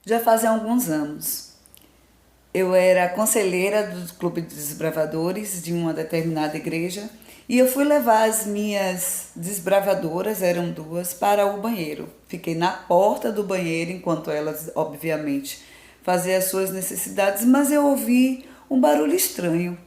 já fazem alguns anos. Eu era conselheira do Clube de Desbravadores de uma determinada igreja e eu fui levar as minhas desbravadoras, eram duas, para o banheiro. Fiquei na porta do banheiro enquanto elas, obviamente, faziam as suas necessidades, mas eu ouvi um barulho estranho.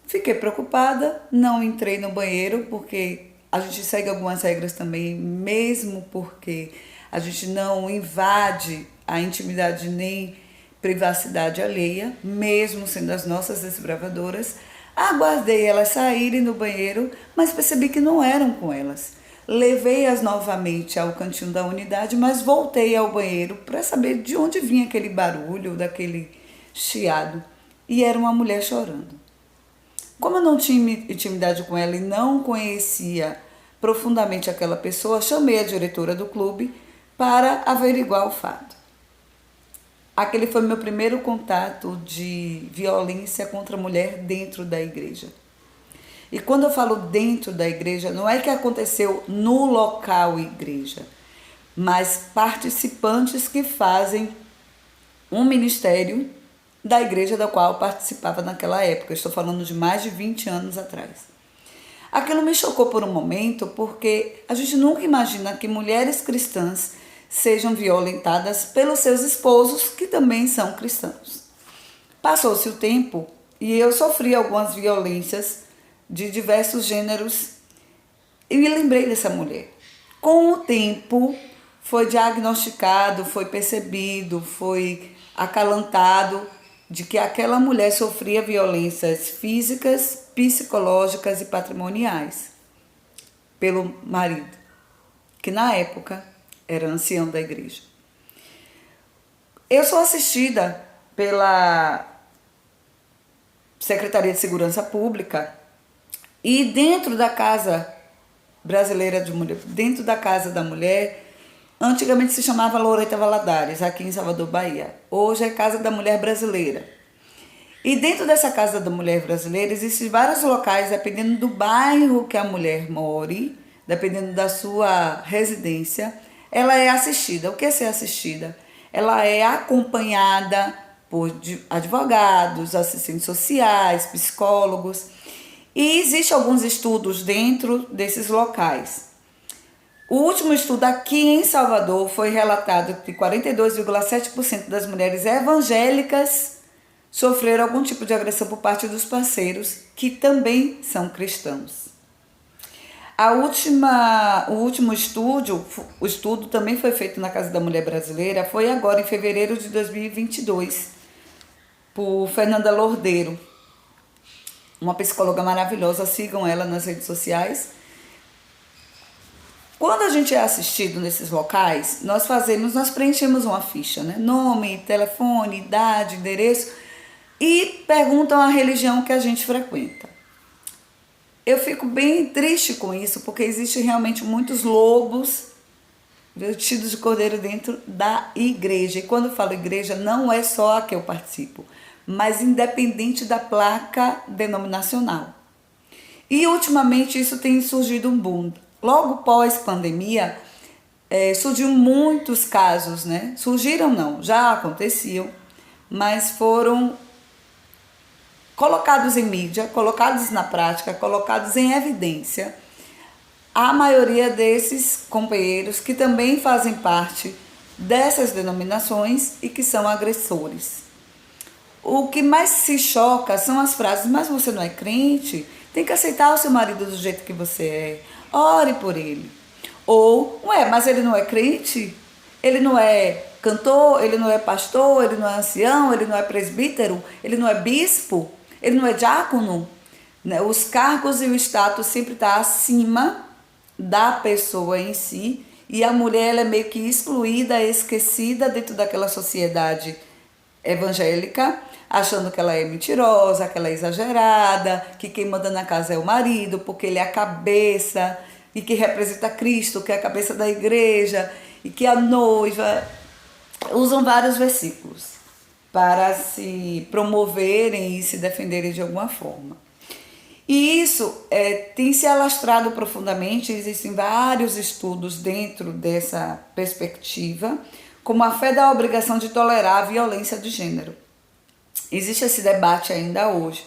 Fiquei preocupada, não entrei no banheiro porque a gente segue algumas regras também, mesmo porque a gente não invade a intimidade nem privacidade alheia, mesmo sendo as nossas desbravadoras. Aguardei elas saírem do banheiro, mas percebi que não eram com elas. Levei-as novamente ao cantinho da unidade, mas voltei ao banheiro para saber de onde vinha aquele barulho, daquele chiado. E era uma mulher chorando. Como eu não tinha intimidade com ela e não conhecia profundamente aquela pessoa, chamei a diretora do clube para averiguar o fato. Aquele foi meu primeiro contato de violência contra a mulher dentro da igreja. E quando eu falo dentro da igreja, não é que aconteceu no local igreja, mas participantes que fazem um ministério da igreja da qual eu participava naquela época. Eu estou falando de mais de 20 anos atrás. Aquilo me chocou por um momento, porque a gente nunca imagina que mulheres cristãs sejam violentadas pelos seus esposos, que também são cristãos. Passou-se o tempo e eu sofri algumas violências de diversos gêneros e me lembrei dessa mulher. Com o tempo, foi diagnosticado, foi percebido, foi acalantado de que aquela mulher sofria violências físicas, psicológicas e patrimoniais pelo marido, que na época era ancião da igreja. Eu sou assistida pela Secretaria de Segurança Pública e dentro da Casa Brasileira de Mulher, dentro da Casa da Mulher, antigamente se chamava Loureta Valadares, aqui em Salvador, Bahia. Hoje é Casa da Mulher Brasileira. E dentro dessa Casa da Mulher Brasileira existem vários locais, dependendo do bairro que a mulher more, dependendo da sua residência, ela é assistida. O que é ser assistida? Ela é acompanhada por advogados, assistentes sociais, psicólogos. E existem alguns estudos dentro desses locais. O último estudo aqui em Salvador foi relatado que 42,7% das mulheres evangélicas sofreram algum tipo de agressão por parte dos parceiros, que também são cristãos. O último estudo, o estudo também foi feito na Casa da Mulher Brasileira, foi agora em fevereiro de 2022, por Fernanda Lordeiro, uma psicóloga maravilhosa, sigam ela nas redes sociais. Quando a gente é assistido nesses locais, nós preenchemos uma ficha, né? Nome, telefone, idade, endereço, e perguntam a religião que a gente frequenta. Eu fico bem triste com isso, porque existem realmente muitos lobos vestidos de cordeiro dentro da igreja. E quando eu falo igreja, não é só a que eu participo, mas independente da placa denominacional. E ultimamente isso tem surgido um boom. Logo pós-pandemia, surgiu muitos casos, né? Surgiram não, já aconteciam, mas foram colocados em mídia, colocados na prática, colocados em evidência, a maioria desses companheiros que também fazem parte dessas denominações e que são agressores. O que mais se choca são as frases: mas você não é crente? Tem que aceitar o seu marido do jeito que você é, ore por ele. Ou, mas ele não é crente? Ele não é cantor, ele não é pastor, ele não é ancião, ele não é presbítero, ele não é bispo, ele não é diácono, né? Os cargos e o status sempre estão acima da pessoa em si, e a mulher ela é meio que excluída, esquecida dentro daquela sociedade evangélica, achando que ela é mentirosa, que ela é exagerada, que quem manda na casa é o marido, porque ele é a cabeça e que representa Cristo, que é a cabeça da igreja, e que a noiva. Usam vários versículos para se promoverem e se defenderem de alguma forma. E isso tem se alastrado profundamente, existem vários estudos dentro dessa perspectiva, como a fé da obrigação de tolerar a violência de gênero. Existe esse debate ainda hoje.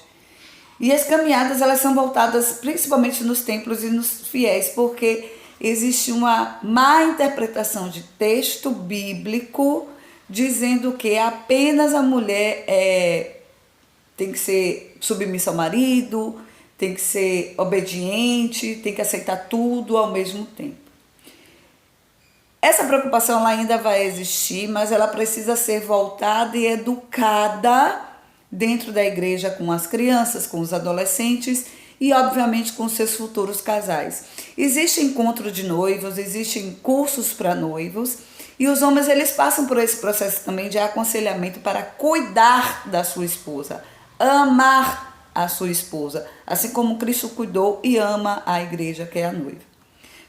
E as caminhadas, elas são voltadas principalmente nos templos e nos fiéis, porque existe uma má interpretação de texto bíblico dizendo que apenas a mulher tem que ser submissa ao marido, tem que ser obediente, tem que aceitar tudo ao mesmo tempo. Essa preocupação ela ainda vai existir, mas ela precisa ser voltada e educada dentro da igreja com as crianças, com os adolescentes e, obviamente, com seus futuros casais. Existe encontro de noivos, existem cursos para noivos e os homens eles passam por esse processo também de aconselhamento para cuidar da sua esposa, amar a sua esposa, assim como Cristo cuidou e ama a igreja, que é a noiva.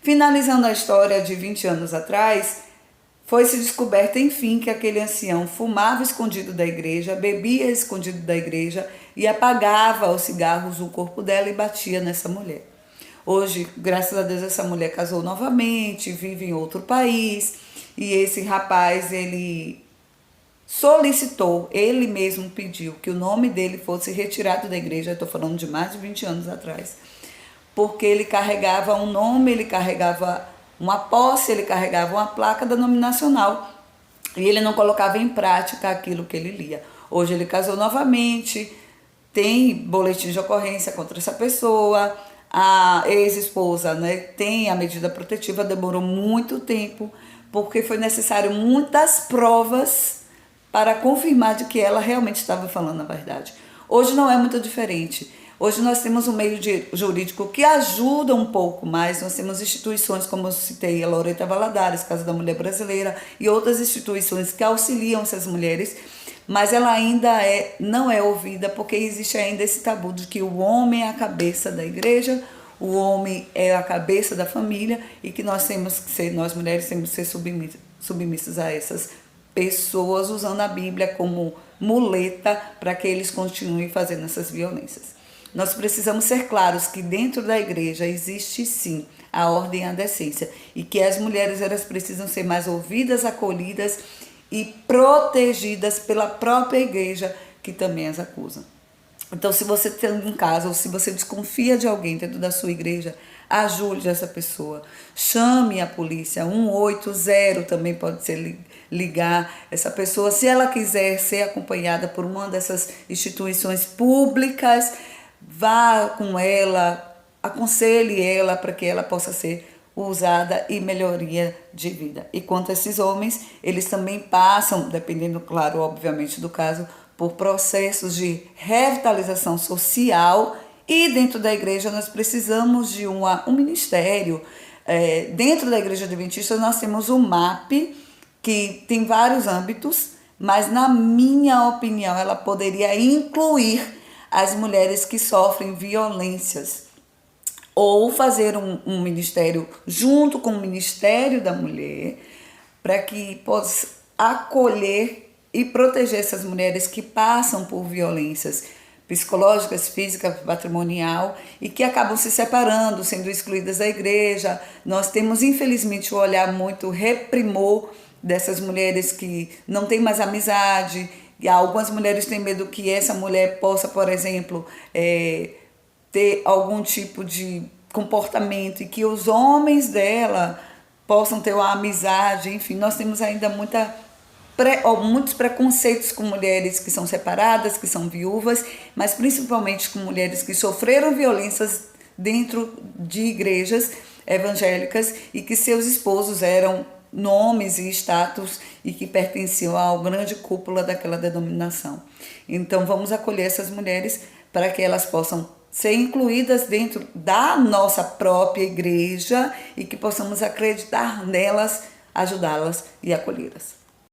Finalizando a história de 20 anos atrás, foi-se descoberto, enfim, que aquele ancião fumava escondido da igreja, bebia escondido da igreja e apagava aos cigarros o corpo dela e batia nessa mulher. Hoje, graças a Deus, essa mulher casou novamente, vive em outro país e esse rapaz, ele solicitou, ele mesmo pediu que o nome dele fosse retirado da igreja, eu estou falando de mais de 20 anos atrás, porque ele carregava um nome, ele carregava uma posse, ele carregava uma placa denominacional e ele não colocava em prática aquilo que ele lia. Hoje ele casou novamente, tem boletim de ocorrência contra essa pessoa, a ex-esposa, né, tem a medida protetiva, demorou muito tempo, porque foi necessário muitas provas para confirmar de que ela realmente estava falando a verdade. Hoje não é muito diferente. Hoje nós temos um meio jurídico que ajuda um pouco mais, nós temos instituições como eu citei, a Loreta Valadares, Casa da Mulher Brasileira e outras instituições que auxiliam essas mulheres, mas ela ainda não é ouvida porque existe ainda esse tabu de que o homem é a cabeça da igreja, o homem é a cabeça da família e que nós mulheres temos que ser submissas a essas pessoas usando a Bíblia como muleta para que eles continuem fazendo essas violências. Nós precisamos ser claros que dentro da igreja existe sim a ordem e a decência e que as mulheres elas precisam ser mais ouvidas, acolhidas e protegidas pela própria igreja que também as acusa. Então, se você tem um caso ou se você desconfia de alguém dentro da sua igreja, ajude essa pessoa, chame a polícia, 180 também pode ser ligar essa pessoa, se ela quiser ser acompanhada por uma dessas instituições públicas, vá com ela, aconselhe ela para que ela possa ser usada e melhoria de vida. E quanto a esses homens, eles também passam, dependendo, claro, obviamente do caso, por processos de revitalização social e dentro da igreja nós precisamos de um ministério. Dentro da Igreja Adventista nós temos o MAP, que tem vários âmbitos, mas na minha opinião ela poderia incluir as mulheres que sofrem violências, ou fazer um ministério junto com o Ministério da Mulher, para que possa acolher e proteger essas mulheres que passam por violências psicológicas, físicas, patrimonial e que acabam se separando, sendo excluídas da igreja. Nós temos, infelizmente, o olhar muito reprimor dessas mulheres que não têm mais amizade. E algumas mulheres têm medo que essa mulher possa, por exemplo, ter algum tipo de comportamento e que os homens dela possam ter uma amizade. Enfim, nós temos ainda muitos preconceitos com mulheres que são separadas, que são viúvas, mas principalmente com mulheres que sofreram violências dentro de igrejas evangélicas e que seus esposos eram nomes e status e que pertenciam à grande cúpula daquela denominação. Então vamos acolher essas mulheres para que elas possam ser incluídas dentro da nossa própria igreja e que possamos acreditar nelas, ajudá-las e acolhê-las.